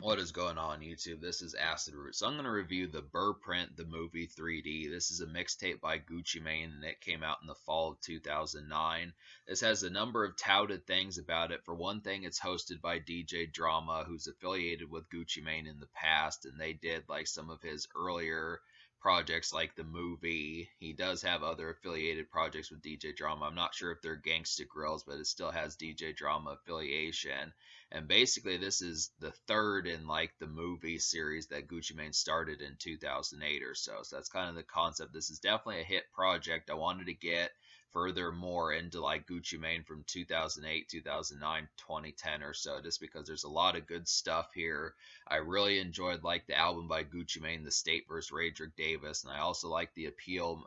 What is going on YouTube? This is Acid Root. So I'm going to review the Burrprint, the movie 3D. This is a mixtape by Gucci Mane and it came out in the fall of 2009. This has a number of touted things about it. For one thing, it's hosted by DJ Drama, who's affiliated with Gucci Mane in the past, and they did like some of his earlier projects like the movie. He does have other affiliated projects with DJ Drama. I'm not sure if they're Gangsta Grills, but it still has DJ Drama affiliation. And basically, this is the third in like the movie series that Gucci Mane started in 2008 or so. So that's kind of the concept. This is definitely a hit project. I wanted to get furthermore into like Gucci Mane from 2008, 2009, 2010 or so, just because there's a lot of good stuff here. I really enjoyed like the album by Gucci Mane, The State vs. Radrick Davis, and I also like the Appeal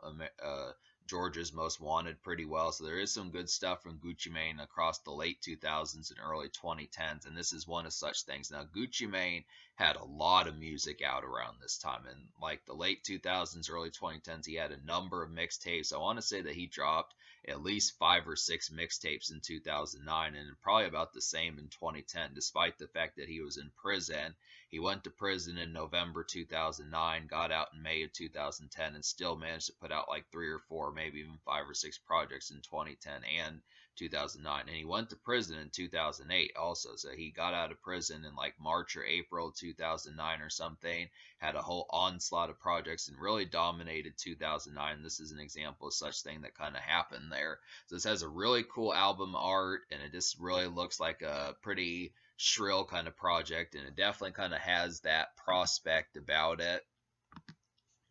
Georgia's Most Wanted pretty well. So there is some good stuff from Gucci Mane across the late 2000s and early 2010s, and this is one of such things. Now, Gucci Mane had a lot of music out around this time. In like the late 2000s, early 2010s, he had a number of mixtapes. I want to say that he dropped at least 5 or 6 mixtapes in 2009, and probably about the same in 2010, despite the fact that he was in prison. He went to prison in November 2009, got out in May of 2010, and still managed to put out like 3 or 4, maybe even 5 or 6 projects in 2010 and 2009. And he went to prison in 2008 also. So he got out of prison in like March or April 2009 or something, had a whole onslaught of projects and really dominated 2009. This is an example of such thing that kind of happened there. So this has a really cool album art, and it just really looks like a pretty shrill kind of project, and it definitely kind of has that prospect about it.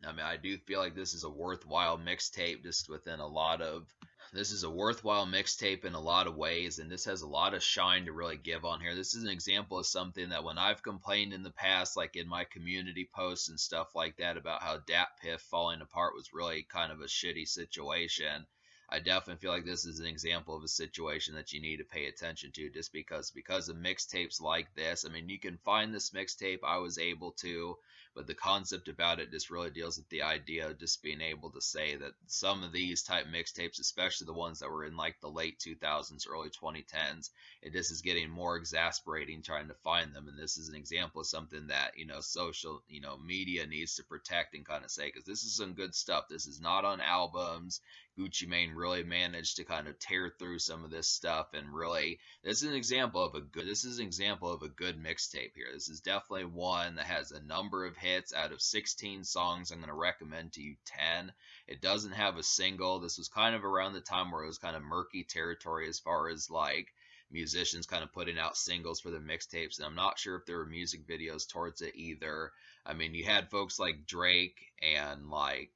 I mean, I do feel like this is a worthwhile mixtape just within a lot of this is a worthwhile mixtape in a lot of ways, and this has a lot of shine to really give on here. This is an example of something that when I've complained in the past, like in my community posts and stuff like that, about how Dat Piff falling apart was really kind of a shitty situation. I definitely feel like this is an example of a situation that you need to pay attention to, just because of mixtapes like this. I mean, you can find this mixtape. I was able to, but the concept about it just really deals with the idea of just being able to say that some of these type mixtapes, especially the ones that were in like the late 2000s, early 2010s, it just is getting more exasperating trying to find them. And this is an example of something that, social, media needs to protect and kind of say, because this is some good stuff. This is not on albums. Gucci Mane really managed to kind of tear through some of this stuff, and really this is an example of a good mixtape here. This is definitely one that has a number of hits. Out of 16 songs, I'm going to recommend to you 10. It doesn't have a single. This was kind of around the time where it was kind of murky territory as far as like musicians kind of putting out singles for their mixtapes, and I'm not sure if there were music videos towards it either. I mean, you had folks like Drake and like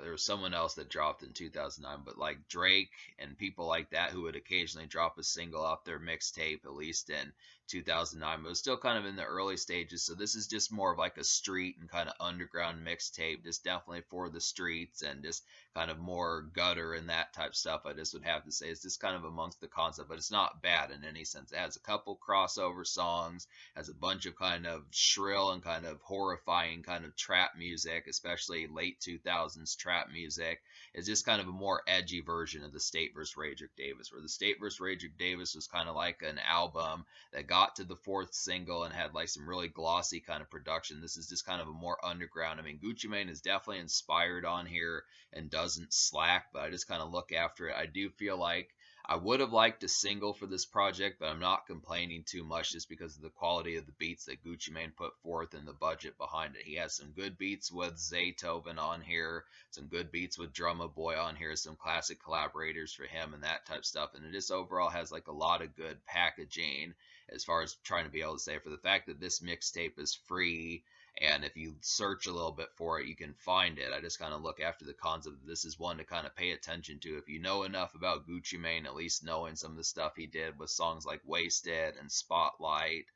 there was someone else that dropped in 2009, but like Drake and people like that who would occasionally drop a single off their mixtape, at least in 2009, but it was still kind of in the early stages. So this is just more of like a street and kind of underground mixtape, just definitely for the streets and just kind of more gutter and that type stuff. I just would have to say it's just kind of amongst the concept, but it's not bad in any sense. It has a couple crossover songs, has a bunch of kind of shrill and kind of horrifying kind of trap music, especially late 2000s trap music. It's just kind of a more edgy version of the State vs. Radrick Davis, where the State vs. Radrick Davis was kind of like an album that got to the fourth single and had like some really glossy kind of production. This is just kind of a more underground. I mean, Gucci Mane is definitely inspired on here and doesn't slack, but I just kind of look after it. I do feel like I would have liked a single for this project, but I'm not complaining too much just because of the quality of the beats that Gucci Mane put forth and the budget behind it. He has some good beats with Zaytoven on here, some good beats with Drumma Boy on here, some classic collaborators for him and that type of stuff. And it just overall has like a lot of good packaging as far as trying to be able to say, for the fact that this mixtape is free, and if you search a little bit for it, you can find it. I just kind of look after the concept. This is one to kind of pay attention to. If you know enough about Gucci Mane, at least knowing some of the stuff he did with songs like Wasted and Spotlight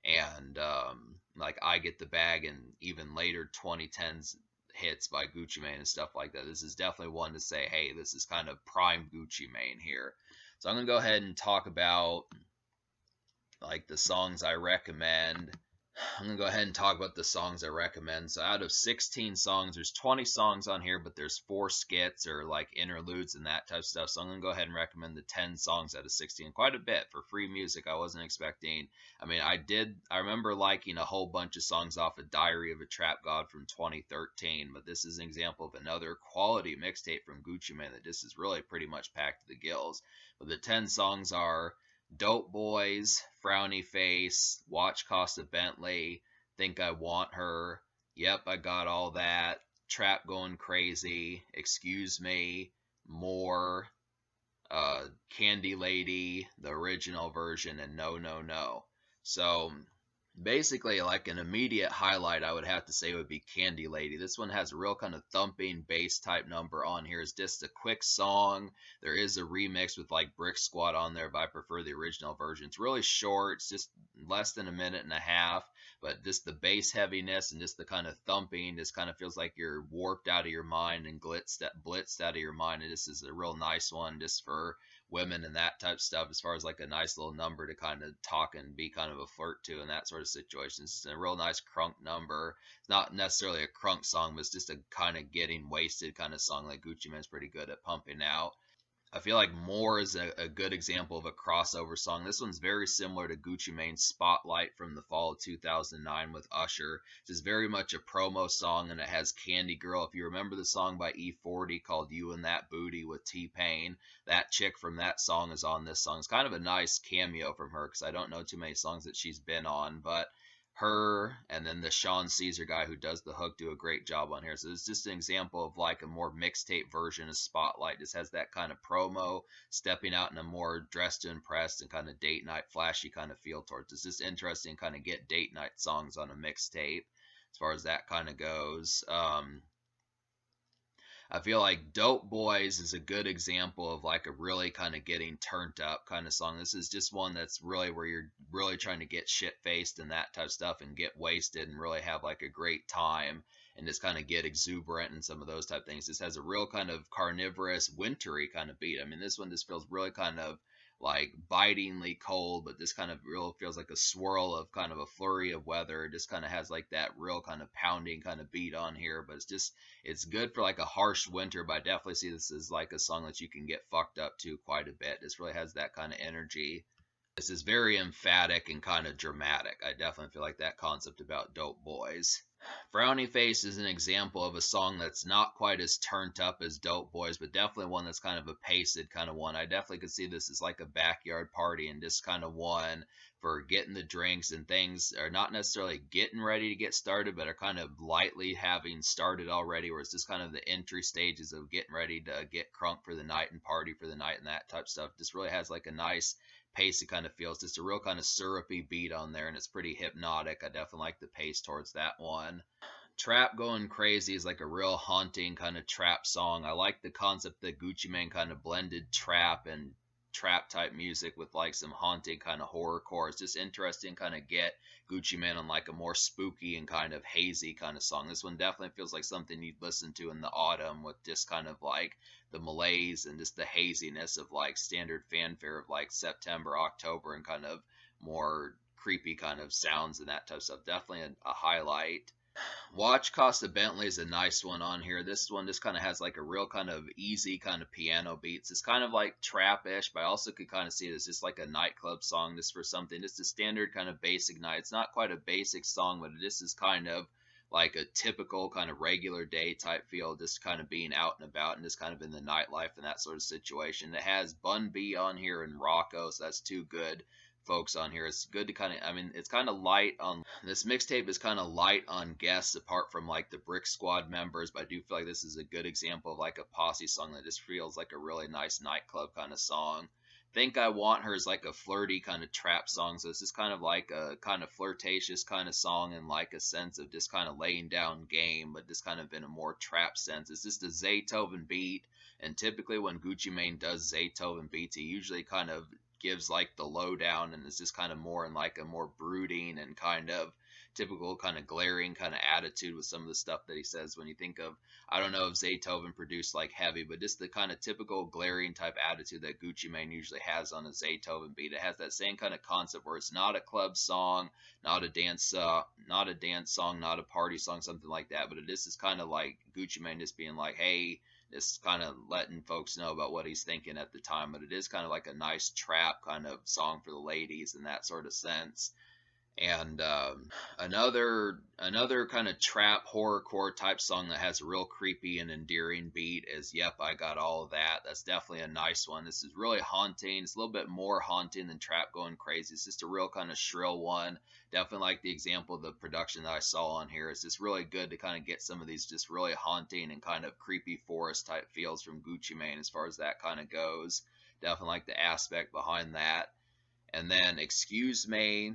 and like I Get the Bag, and even later 2010s hits by Gucci Mane and stuff like that. This is definitely one to say, hey, this is kind of prime Gucci Mane here. So I'm going to go ahead and talk about like the songs I recommend. I'm gonna go ahead and talk about the songs I recommend. So out of 16 songs, there's 20 songs on here, but there's 4 skits or like interludes and that type of stuff. So I'm gonna go ahead and recommend the 10 songs out of 16. Quite a bit for free music. I wasn't expecting. I mean, I remember liking a whole bunch of songs off of Diary of a Trap God from 2013, but this is an example of another quality mixtape from Gucci Mane that just is really pretty much packed to the gills. But the 10 songs are Dope Boys, Frowny Face, Watch Cost a Bentley, Think I Want Her, Yep, I Got All That, Trap Going Crazy, Excuse Me, More, Candy Lady, the original version, and No No No. So basically, like an immediate highlight, I would have to say would be Candy Lady. This one has a real kind of thumping bass type number on here. It's just a quick song. There is a remix with like Brick Squad on there, but I prefer the original version. It's really short. It's just less than a minute and a half, but just the bass heaviness and just the kind of thumping just kind of feels like you're warped out of your mind and blitzed out of your mind. And this is a real nice one just for women and that type of stuff, as far as like a nice little number to kind of talk and be kind of a flirt to and that sort of situation. It's a real nice crunk number. It's not necessarily a crunk song, but it's just a kind of getting wasted kind of song like Gucci Mane's pretty good at pumping out. I feel like More is a good example of a crossover song. This one's very similar to Gucci Mane's Spotlight from the fall of 2009 with Usher. It's very much a promo song, and it has Candy Girl. If you remember the song by E40 called You and That Booty with T-Pain, that chick from that song is on this song. It's kind of a nice cameo from her because I don't know too many songs that she's been on, but her and then the Sean Caesar guy who does the hook do a great job on here. So it's just an example of like a more mixtape version of Spotlight. Just has that kind of promo, stepping out in a more dressed to impress and kind of date night flashy kind of feel towards it. It's just interesting kind of get date night songs on a mixtape as far as that kind of goes. I feel like Dope Boys is a good example of like a really kind of getting turned up kind of song. This is just one that's really where you're really trying to get shit faced and that type of stuff and get wasted and really have like a great time and just kind of get exuberant and some of those type of things. This has a real kind of carnivorous, wintry kind of beat. I mean, this one just feels really kind of like bitingly cold, but this kind of real feels like a swirl of kind of a flurry of weather. It just kind of has like that real kind of pounding kind of beat on here, but it's good for like a harsh winter. But I definitely see this as like a song that you can get fucked up to quite a bit. This really has that kind of energy. This is very emphatic and kind of dramatic. I definitely feel like that concept about Dope Boys. Frowny Face is an example of a song that's not quite as turned up as Dope Boys, but definitely one that's kind of a paced kind of one. I definitely could see this as like a backyard party and just kind of one for getting the drinks and things are not necessarily getting ready to get started, but are kind of lightly having started already, where it's just kind of the entry stages of getting ready to get crunk for the night and party for the night and that type of stuff. Just really has like a nice pace. It kind of feels just a real kind of syrupy beat on there, and it's pretty hypnotic. I definitely like the pace towards that one. Trap Going Crazy is like a real haunting kind of trap song. I like the concept that Gucci Mane kind of blended trap and trap type music with like some haunting kind of horrorcore. It's just interesting kind of get Gucci Mane on like a more spooky and kind of hazy kind of song. This one definitely feels like something you'd listen to in the autumn with just kind of like the malaise and just the haziness of like standard fanfare of like September, October, and kind of more creepy kind of sounds and that type of stuff. Definitely a highlight. Watch Costa Bentley is a nice one on here. This one just kind of has like a real kind of easy kind of piano beats. It's kind of like trap-ish, but I also could kind of see it as just like a nightclub song just for something. Just a standard kind of basic night. It's not quite a basic song, but this is kind of like a typical kind of regular day type feel, just kind of being out and about and just kind of in the nightlife and that sort of situation. It has Bun B on here and Rocco, so that's two good folks on here. It's good to kind of, I mean, it's kind of light on, this mixtape is kind of light on guests apart from like the Brick Squad members, but I do feel like this is a good example of like a posse song that just feels like a really nice nightclub kind of song. Think I Want Her is like a flirty kind of trap song, so it's just kind of like a kind of flirtatious kind of song and like a sense of just kind of laying down game, but just kind of in a more trap sense. It's just a Zaytoven beat, and typically when Gucci Mane does Zaytoven beats, he usually kind of gives like the lowdown, and it's just kind of more in like a more brooding and kind of typical kind of glaring kind of attitude with some of the stuff that he says. When you think of, I don't know if Zaytoven produced like Heavy, but just the kind of typical glaring type attitude that Gucci Mane usually has on a Zaytoven beat. It has that same kind of concept where it's not a club song, not a dance song, not a party song, something like that. But it is kind of like Gucci Mane just being like, hey, just kind of letting folks know about what he's thinking at the time. But it is kind of like a nice trap kind of song for the ladies in that sort of sense. And another kind of trap horrorcore type song that has a real creepy and endearing beat is "Yep, I Got All of That." That's definitely a nice one. This is really haunting. It's a little bit more haunting than Trap Going Crazy. It's just a real kind of shrill one. Definitely like the example of the production that I saw on here. It's just really good to kind of get some of these just really haunting and kind of creepy forest type feels from Gucci Mane as far as that kind of goes. Definitely like the aspect behind that. And then Excuse Me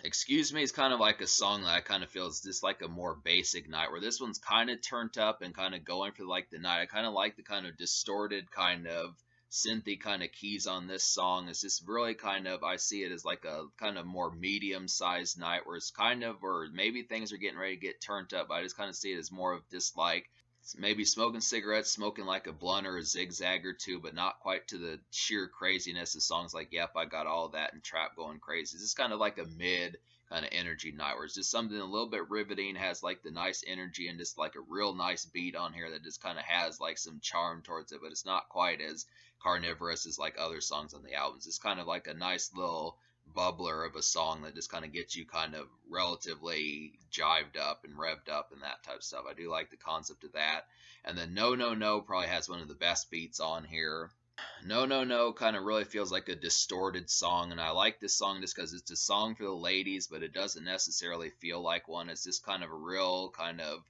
is kind of like a song that I kind of feel is just like a more basic night, where this one's kind of turned up and kind of going for like the night. I kind of like the kind of distorted kind of synthy kind of keys on this song. It's just really kind of, I see it as like a kind of more medium sized night where it's kind of, or maybe things are getting ready to get turned up. But I just kind of see it as more of just like maybe smoking cigarettes, smoking like a blunt or a zigzag or two, but not quite to the sheer craziness of songs like "Yep, I Got All That" and "Trap Going Crazy." It's just kind of like a mid kind of energy night where it's just something a little bit riveting, has like the nice energy and just like a real nice beat on here that just kind of has like some charm towards it, but it's not quite as carnivorous as like other songs on the albums. It's kind of like a nice little bubbler of a song that just kind of gets you kind of relatively jived up and revved up and that type of stuff. I do like the concept of that. And then No No No probably has one of the best beats on here. No No No kind of really feels like a distorted song, and I like this song just because it's a song for the ladies, but it doesn't necessarily feel like one. It's just kind of a real kind of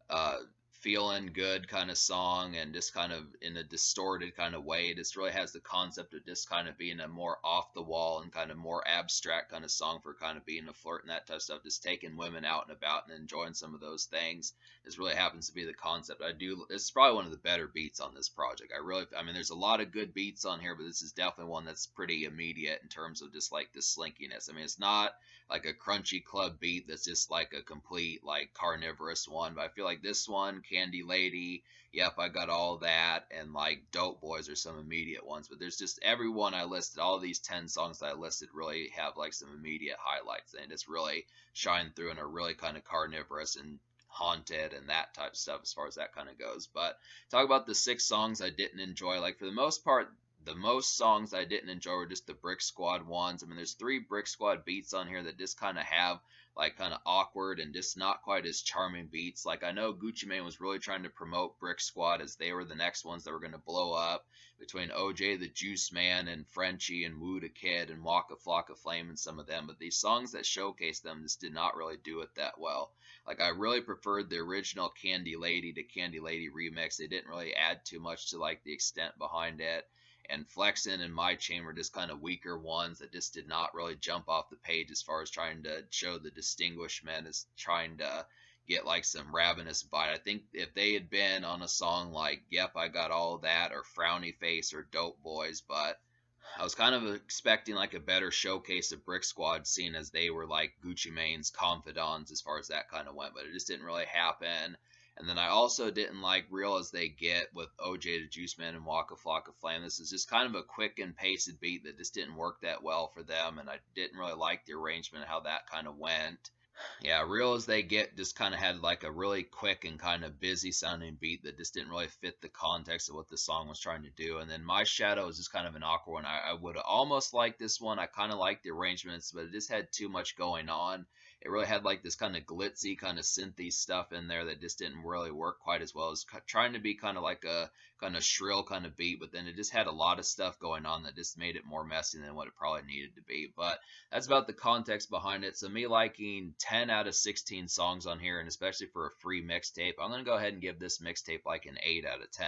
uh, feeling good kind of song, and just kind of in a distorted kind of way. It just really has the concept of just kind of being a more off the wall and kind of more abstract kind of song for kind of being a flirt and that type of stuff. Just taking women out and about and enjoying some of those things. This really happens to be the concept. This is probably one of the better beats on this project. I mean, there's a lot of good beats on here, but this is definitely one that's pretty immediate in terms of just like the slinkiness. I mean, it's not like a crunchy club beat that's just like a complete like carnivorous one. But I feel like this one, Candy Lady, Yep, I Got All That, and like Dope Boys are some immediate ones. But there's just every one I listed, all these 10 songs that I listed really have like some immediate highlights, and just really shine through and are really kind of carnivorous and haunted and that type of stuff as far as that kind of goes. But talk about the 6 songs I didn't enjoy. Like for the most part, the most songs I didn't enjoy were just the Brick Squad ones. I mean, there's 3 Brick Squad beats on here that just kind of have like kind of awkward and just not quite as charming beats. Like I know Gucci Mane was really trying to promote Brick Squad as they were the next ones that were going to blow up between OJ the Juice Man and Frenchie and Woo the Kid and Waka Flocka Flame and some of them. But these songs that showcased them just did not really do it that well. Like I really preferred the original Candy Lady to Candy Lady remix. They didn't really add too much to like the extent behind it, and Flexin and My Chain were just kind of weaker ones that just did not really jump off the page as far as trying to show the distinguishment, as trying to get like some ravenous bite. I think if they had been on a song like Yep, I Got All That or Frowny Face or Dope Boys, but I was kind of expecting like a better showcase of Brick Squad, seeing as they were like Gucci Mane's confidants as far as that kind of went, but it just didn't really happen. And then I also didn't like Real as They Get with OJ the Juice Man and Waka Flocka Flame. This is just kind of a quick and paced beat that just didn't work that well for them, and I didn't really like the arrangement of how that kind of went. Yeah, Real as They Get just kind of had like a really quick and kind of busy sounding beat that just didn't really fit the context of what the song was trying to do. And then My Shadow is just kind of an awkward one. I would have almost liked this one. I kind of liked the arrangements, but it just had too much going on. It really had like this kind of glitzy, kind of synthy stuff in there that just didn't really work quite as well. It was trying to be kind of like a kind of shrill kind of beat, but then it just had a lot of stuff going on that just made it more messy than what it probably needed to be. But that's about the context behind it. So me liking 10 out of 16 songs on here, and especially for a free mixtape, I'm going to go ahead and give this mixtape like an 8 out of 10.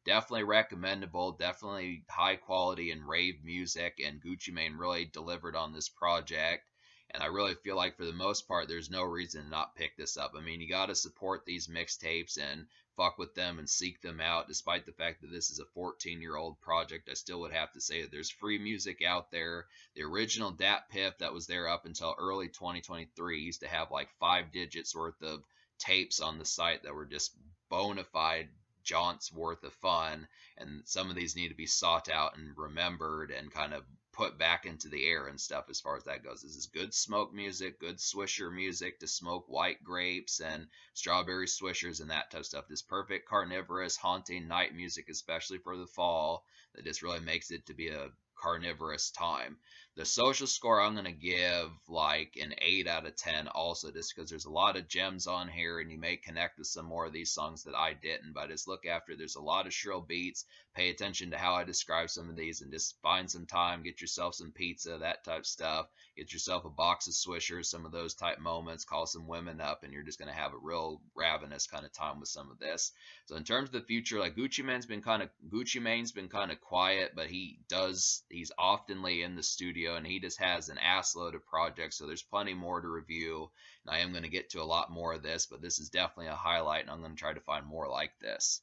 Definitely recommendable, definitely high quality and rave music, and Gucci Mane really delivered on this project. And I really feel like for the most part, there's no reason to not pick this up. I mean, you got to support these mixtapes and fuck with them and seek them out. Despite the fact that this is a 14-year-old project, I still would have to say that there's free music out there. The original Dat Piff that was there up until early 2023 used to have like 5 digits worth of tapes on the site that were just bona fide jaunts worth of fun. And some of these need to be sought out and remembered and kind of put back into the air and stuff as far as that goes. This is good smoke music, good swisher music to smoke white grapes and strawberry swishers and that type of stuff. This perfect carnivorous, haunting night music, especially for the fall, that just really makes it to be a carnivorous time. The social score I'm going to give like an 8 out of 10 also, just because there's a lot of gems on here and you may connect with some more of these songs that I didn't, but just look after, there's a lot of shrill beats. Pay attention to how I describe some of these and just find some time, get yourself some pizza, that type stuff. Get yourself a box of swishers, some of those type moments, call some women up, and you're just going to have a real ravenous kind of time with some of this. So in terms of the future, like Gucci Mane's been kind of quiet, but he's oftenly in the studio and he just has an ass load of projects. So there's plenty more to review. And I am going to get to a lot more of this, but this is definitely a highlight, and I'm going to try to find more like this.